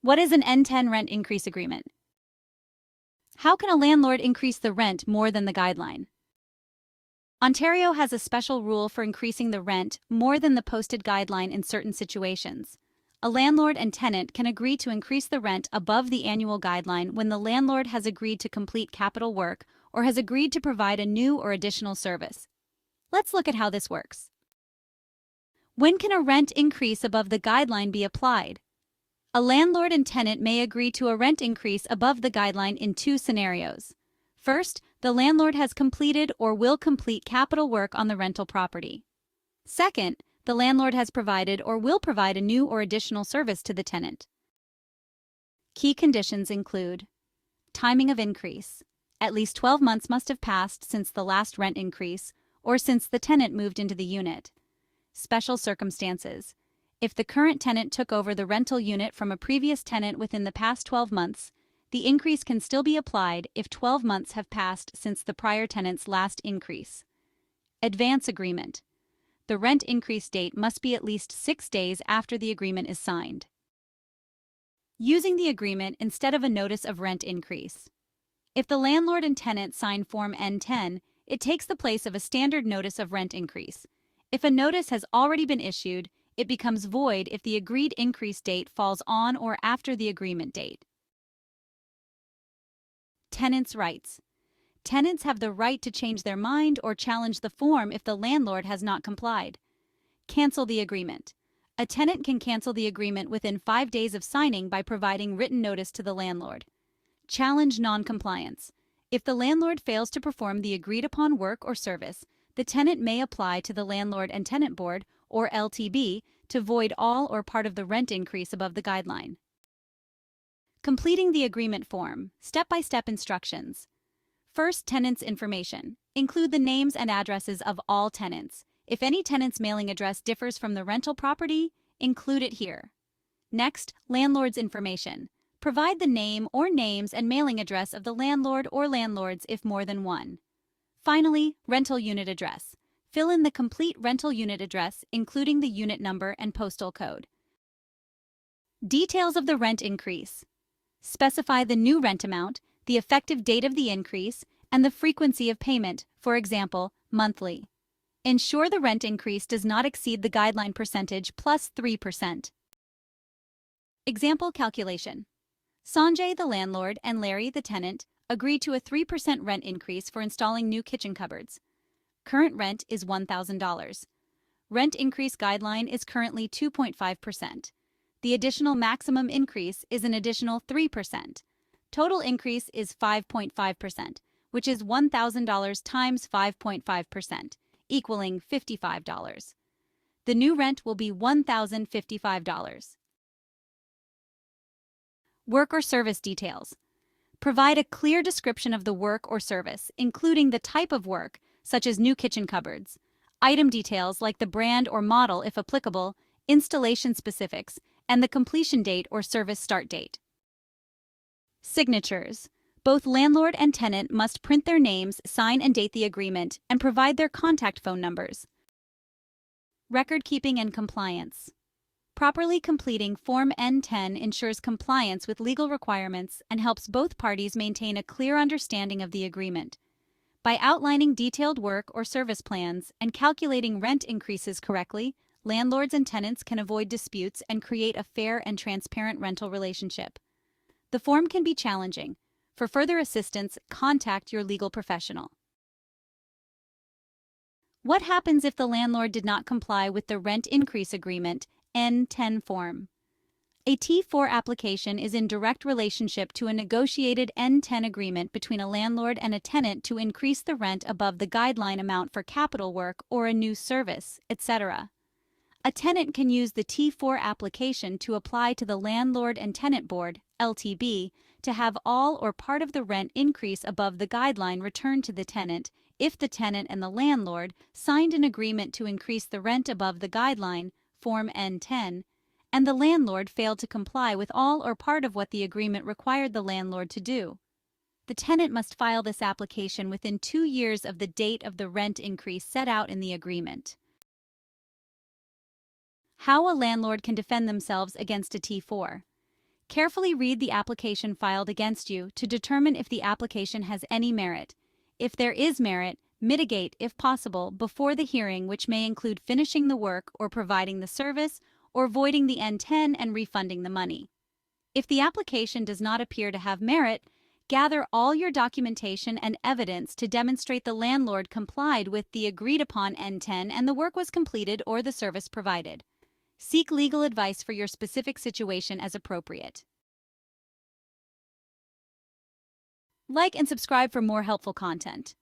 What is an N10 rent increase agreement? How can a landlord increase the rent more than the guideline? Ontario has a special rule for increasing the rent more than the posted guideline in certain situations. A landlord and tenant can agree to increase the rent above the annual guideline when the landlord has agreed to complete capital work or has agreed to provide a new or additional service. Let's look at how this works. When can a rent increase above the guideline be applied? A landlord and tenant may agree to a rent increase above the guideline in two scenarios. First, the landlord has completed or will complete capital work on the rental property. Second, the landlord has provided or will provide a new or additional service to the tenant. Key conditions include timing of increase. At least 12 months must have passed since the last rent increase or since the tenant moved into the unit. Special circumstances. If the current tenant took over the rental unit from a previous tenant within the past 12 months, the increase can still be applied if 12 months have passed since the prior tenant's last increase. Advance agreement. The rent increase date must be at least 6 days after the agreement is signed. Using the agreement instead of a notice of rent increase. If the landlord and tenant sign Form N10, it takes the place of a standard notice of rent increase. If a notice has already been issued, it becomes void if the agreed increase date falls on or after the agreement date. Tenants' rights. Tenants have the right to change their mind or challenge the form if the landlord has not complied. Cancel the agreement. A tenant can cancel the agreement within 5 days of signing by providing written notice to the landlord. Challenge non-compliance. If the landlord fails to perform the agreed-upon work or service, the tenant may apply to the Landlord and Tenant Board, or LTB, to void all or part of the rent increase above the guideline. Completing the agreement form. Step-by-step instructions. First, tenants' information. Include the names and addresses of all tenants. If any tenant's mailing address differs from the rental property, include it here. Next, landlord's information. Provide the name or names and mailing address of the landlord or landlords if more than one. Finally, rental unit address. Fill in the complete rental unit address, including the unit number and postal code. Details of the rent increase. Specify the new rent amount, the effective date of the increase, and the frequency of payment, for example, monthly. Ensure the rent increase does not exceed the guideline percentage plus 3%. Example calculation. Sanjay, the landlord, and Larry, the tenant, agreed to a 3% rent increase for installing new kitchen cupboards. Current rent is $1,000. Rent increase guideline is currently 2.5%. The additional maximum increase is an additional 3%. Total increase is 5.5%, which is $1,000 times 5.5%, equaling $55. The new rent will be $1,055. Work or service details. Provide a clear description of the work or service, including the type of work, such as new kitchen cupboards, item details like the brand or model if applicable, installation specifics, and the completion date or service start date. Signatures. Both landlord and tenant must print their names, sign and date the agreement, and provide their contact phone numbers. Record keeping and compliance. Properly completing Form N10 ensures compliance with legal requirements and helps both parties maintain a clear understanding of the agreement. By outlining detailed work or service plans and calculating rent increases correctly, landlords and tenants can avoid disputes and create a fair and transparent rental relationship. The form can be challenging. For further assistance, contact your legal professional. What happens if the landlord did not comply with the rent increase agreement N10 form? A T4 application is in direct relationship to a negotiated N10 agreement between a landlord and a tenant to increase the rent above the guideline amount for capital work or a new service, etc. A tenant can use the T4 application to apply to the Landlord and Tenant Board, LTB, to have all or part of the rent increase above the guideline returned to the tenant if the tenant and the landlord signed an agreement to increase the rent above the guideline, Form N10, and the landlord failed to comply with all or part of what the agreement required the landlord to do. The tenant must file this application within 2 years of the date of the rent increase set out in the agreement. How a landlord can defend themselves against a T4. Carefully read the application filed against you to determine if the application has any merit. If there is merit, mitigate, if possible, before the hearing, which may include finishing the work or providing the service, or voiding the N10 and refunding the money. If the application does not appear to have merit, gather all your documentation and evidence to demonstrate the landlord complied with the agreed-upon N10 and the work was completed or the service provided. Seek legal advice for your specific situation as appropriate. Like and subscribe for more helpful content.